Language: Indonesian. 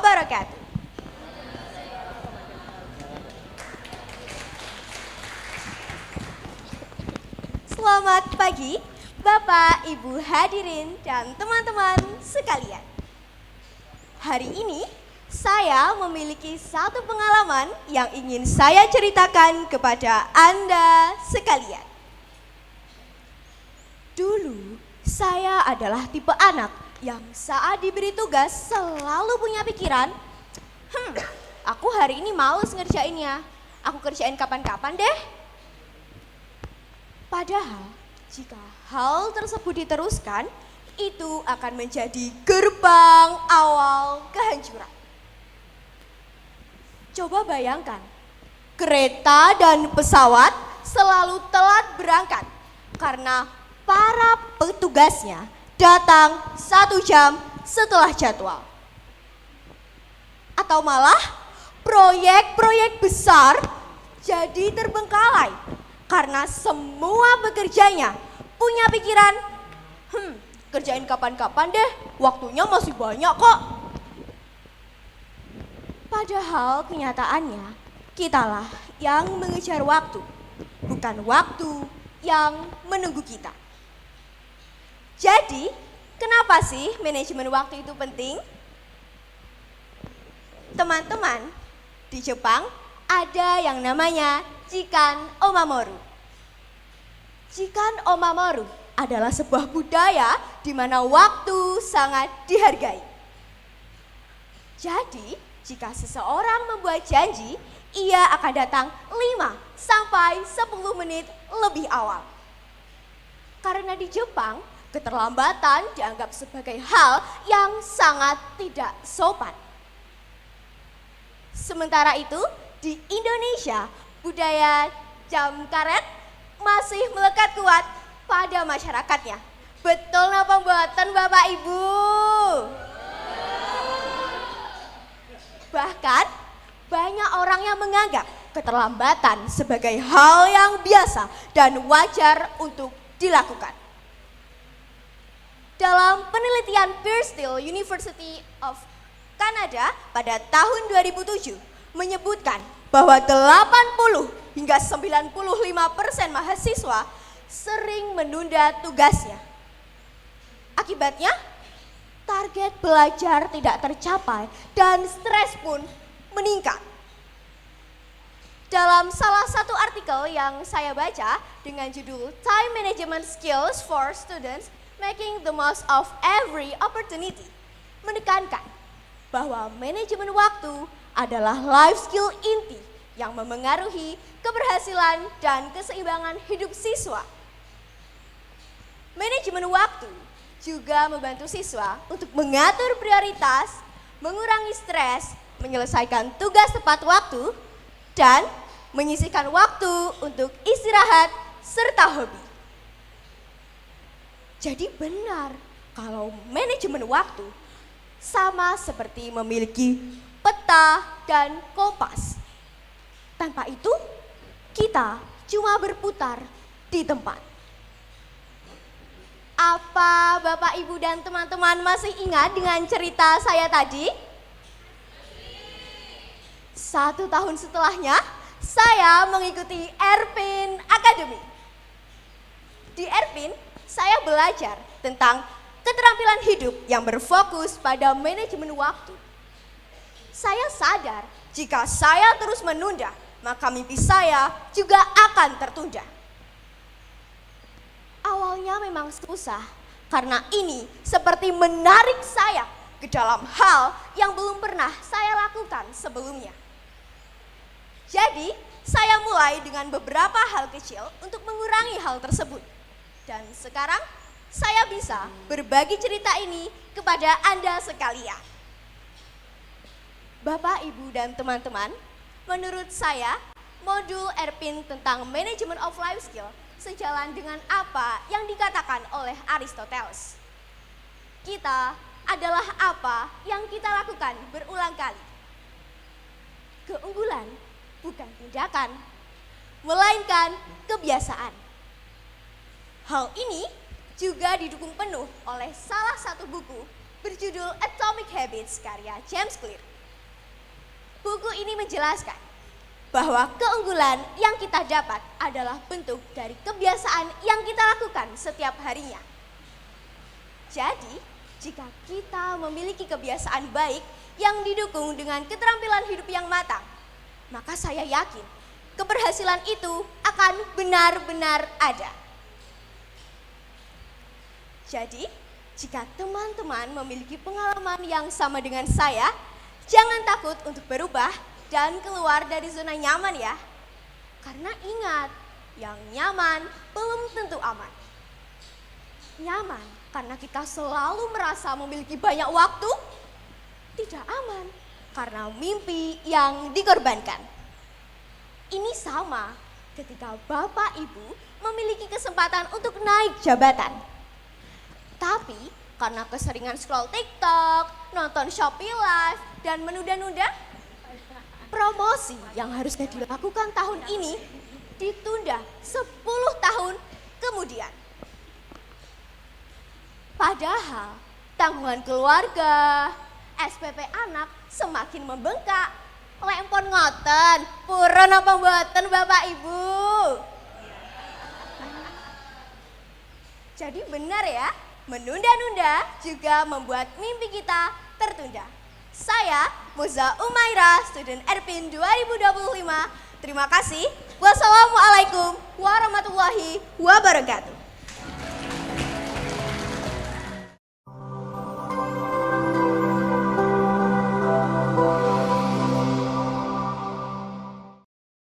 wabarakatuh. Selamat pagi, Bapak, Ibu hadirin dan teman-teman sekalian. Hari ini saya memiliki satu pengalaman yang ingin saya ceritakan kepada Anda sekalian. Dulu saya adalah tipe anak yang saat diberi tugas selalu punya pikiran, aku hari ini males ngerjainnya, aku kerjain kapan-kapan deh. Padahal jika hal tersebut diteruskan, itu akan menjadi gerbang awal kehancuran. Coba bayangkan, kereta dan pesawat selalu telat berangkat karena para petugasnya datang 1 jam setelah jadwal. Atau malah proyek-proyek besar jadi terbengkalai karena semua pekerjanya punya pikiran, kerjain kapan-kapan deh, waktunya masih banyak kok. Padahal kenyataannya, kitalah yang mengejar waktu, bukan waktu yang menunggu kita. Jadi, kenapa sih manajemen waktu itu penting? Teman-teman, di Jepang ada yang namanya Jikan Omamoru. Jikan Omamoru adalah sebuah budaya di mana waktu sangat dihargai. Jadi, jika seseorang membuat janji, ia akan datang 5 sampai 10 menit lebih awal. Karena di Jepang, keterlambatan dianggap sebagai hal yang sangat tidak sopan. Sementara itu, di Indonesia, budaya jam karet masih melekat kuat pada masyarakatnya. Betul napa mboten Bapak Ibu? Bahkan banyak orang yang menganggap keterlambatan sebagai hal yang biasa dan wajar untuk dilakukan. Dalam penelitian Bristol University of Canada pada tahun 2007 menyebutkan bahwa 80 hingga 95% mahasiswa sering menunda tugasnya. Akibatnya, target belajar tidak tercapai dan stres pun meningkat. Dalam salah satu artikel yang saya baca dengan judul Time Management Skills for Students Making the Most of Every Opportunity, menekankan bahwa manajemen waktu adalah life skill inti yang memengaruhi keberhasilan dan keseimbangan hidup siswa. Manajemen waktu juga membantu siswa untuk mengatur prioritas, mengurangi stres, menyelesaikan tugas tepat waktu, dan menyisihkan waktu untuk istirahat serta hobi. Jadi benar kalau manajemen waktu sama seperti memiliki peta dan kompas. Tanpa itu, kita cuma berputar di tempat. Apa Bapak, Ibu, dan teman-teman masih ingat dengan cerita saya tadi? 1 tahun setelahnya, saya mengikuti Erpin Academy. Di Erpin, saya belajar tentang keterampilan hidup yang berfokus pada manajemen waktu. Saya sadar jika saya terus menunda, maka mimpi saya juga akan tertunda. Awalnya memang susah, karena ini seperti menarik saya ke dalam hal yang belum pernah saya lakukan sebelumnya. Jadi, saya mulai dengan beberapa hal kecil untuk mengurangi hal tersebut. Dan sekarang, saya bisa berbagi cerita ini kepada Anda sekalian. Bapak, Ibu, dan teman-teman, menurut saya, modul Erpin tentang Management of Life Skill sejalan dengan apa yang dikatakan oleh Aristoteles. Kita adalah apa yang kita lakukan berulang kali. Keunggulan bukan tindakan, melainkan kebiasaan. Hal ini juga didukung penuh oleh salah satu buku berjudul Atomic Habits karya James Clear buku ini menjelaskan bahwa keunggulan yang kita dapat adalah bentuk dari kebiasaan yang kita lakukan setiap harinya. Jadi, jika kita memiliki kebiasaan baik yang didukung dengan keterampilan hidup yang matang, maka saya yakin keberhasilan itu akan benar-benar ada. Jadi, jika teman-teman memiliki pengalaman yang sama dengan saya, jangan takut untuk berubah dan keluar dari zona nyaman ya. Karena ingat, yang nyaman belum tentu aman. Nyaman karena kita selalu merasa memiliki banyak waktu, tidak aman karena mimpi yang dikorbankan. Ini sama ketika Bapak Ibu memiliki kesempatan untuk naik jabatan. Tapi karena keseringan scroll TikTok, nonton Shopee Live, dan menunda-nunda, promosi yang harusnya dilakukan tahun ini ditunda 10 tahun kemudian. Padahal tanggungan keluarga, SPP anak semakin membengkak. Lempon ngoten, purun apa mboten Bapak Ibu? Jadi benar ya, menunda-nunda juga membuat mimpi kita tertunda. Saya Muza Umaira, student Erpin 2025. Terima kasih. Wassalamualaikum warahmatullahi wabarakatuh.